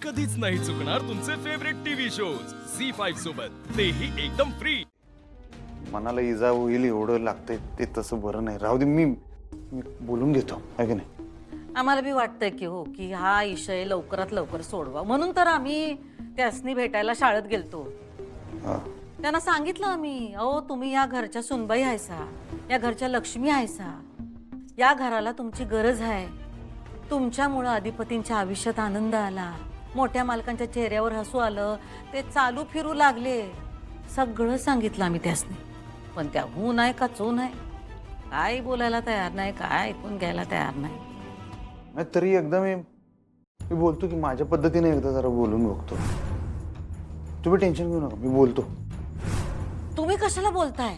कधीच नाही चुकणार तुमचे फेवरेट टीव्ही शोज झी5 सोबत, तेही एकदम फ्री। मनाला इजा होईल एवढं लागतंय ते तसं बरं नाही, राहू दे, मी बोलून घेतो, आहे की नाही? आम्हाला बी वाटतंय की हो की हा विषय लवकरात लवकर सोडवा, म्हणून तर आम्ही त्यासनी भेटायला शाळेत गेलतो। हा. त्यांना सांगितलं आम्ही, अहो तुम्ही या घरच्या सुनबाई आहेसा, या घरच्या लक्ष्मी आहेसा, या घराला तुमची गरज आहे। तुमच्यामुळे अधिपतींच्या आयुष्यात आनंद आला, मोठ्या मालकांच्या चेहऱ्यावर हसू आलं, ते चालू फिरू लागले, सगळं सांगितलं आम्ही त्यासनी। पण त्या हू नाही का चू नाही, काय बोलायला तयार नाही, काय ऐकून घ्यायला तयार नाही। नाही तरी एकदा मी बोलतो की माझ्या पद्धतीने एकदा जरा बोलून बघतो। तुम्ही टेन्शन घेऊ नका, मी बोलतो। तुम्ही कशाला बोलताय?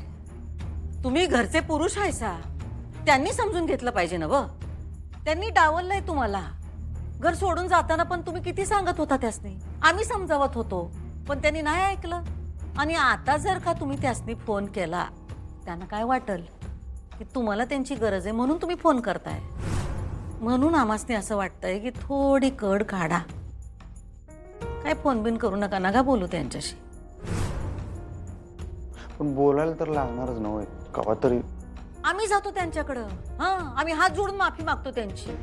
तुम्ही घरचे पुरुष आहेसा, त्यांनी समजून घेतलं पाहिजे ना व। त्यांनी डावललंय तुम्हाला, घर सोडून जाताना पण तुम्ही किती सांगत होता त्यासनी, आम्ही समजावत होतो, पण त्यांनी नाही ऐकलं। आणि आता जर का तुम्ही त्यासनी फोन केला, त्यांना काय वाटल की तुम्हाला त्यांची गरज आहे म्हणून तुम्ही फोन करताय। म्हणून आम्हासनी असं वाटतंय की थोडी कड काढा, काय फोन बिन करू नका, नका बोलू त्यांच्याशी। पण बोलायला तर लागणारच नव्हे, कवा तरी आम्ही जातो त्यांच्याकडं, हां आम्ही हात जोडून माफी मागतो त्यांची,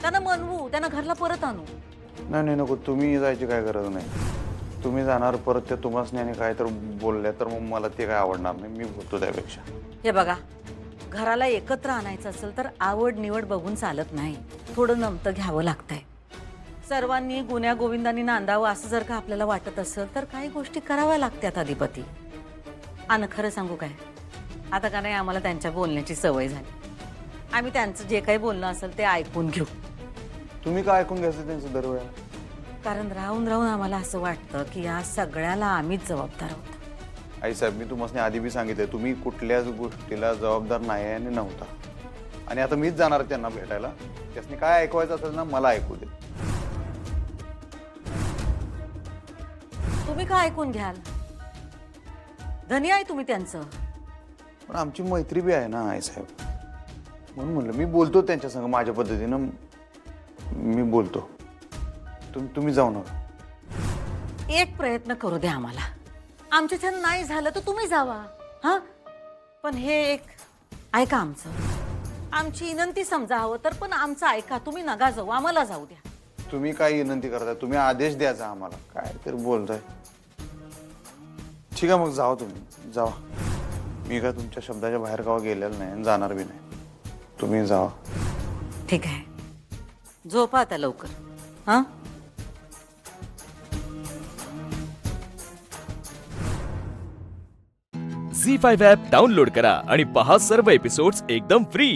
त्यांना मनवू, त्यांना घरला परत आणू। नाही नाही नको, तुम्ही जायची काय गरज नाही। तुम्ही जाणार परत त्या तुम्हासनी आणि काय तर बोलल्या तर मग मला ते काय आवडणार नाही, मी बोलतो त्यापेक्षा। हे बघा, घराला एकत्र आणायचं असेल तर आवड निवड बघून चालत नाही, थोडं नमतं घ्यावं लागतंय। सर्वांनी गुन्ह्या गोविंदांनी नांदावं असं जर का आपल्याला वाटत असेल तर काही गोष्टी कराव्या लागतात अधिपती। आणि खरं सांगू काय, आता का नाही आम्हाला त्यांच्या बोलण्याची सवय झाली, आम्ही त्यांचं जे काही बोलणं असेल ते ऐकून घेऊ। तुम्ही काय ऐकून घ्यायचं त्यांचं दरवेळेला? कारण राहून राहून आम्हाला असं वाटतं की या सगळ्याला आम्हीच जबाबदार आहोत। आई साहेब, मी तुम्हाला आधी बी सांगितलं, तुम्ही कुठल्याच गोष्टीला जबाबदार नाही आणि नव्हता, आणि आता मीच जाणार त्यांना भेटायला। त्यासनी काय ऐकवायचं असेल ना मला ऐकू दे। तुम्ही काय ऐकून घ्याल, धनी आहे तुम्ही त्यांचं। पण आमची मैत्री बी आहे ना आई साहेब, म्हणून म्हणलं मी बोलतो त्यांच्या संग माझ्या पद्धतीनं, मी बोलतो। तुम्ही जाऊ नका। एक प्रयत्न करू द्या आम्हाला, आमच्या छान नाही झालं तर तुम्ही जावा, हा पण हे एक ऐका आमचं, आमची विनंती समजा, हवं तर पण आमचं ऐका, तुम्ही नका जाऊ, आम्हाला जाऊ द्या। तुम्ही काय विनंती करताय, तुम्ही आदेश द्यायचा आम्हाला, काय तरी बोलताय। ठीक आहे मग जावा, तुम्ही जावा, मी काय तुमच्या शब्दाच्या बाहेर गावा गेलेलं नाही, जाणार बी नाही, तुम्ही जावा। ठीक आहे, झोपा आता लवकर, हा। झी5 ॲप डाउनलोड करा आणि पहा सर्व एपिसोड्स एकदम फ्री।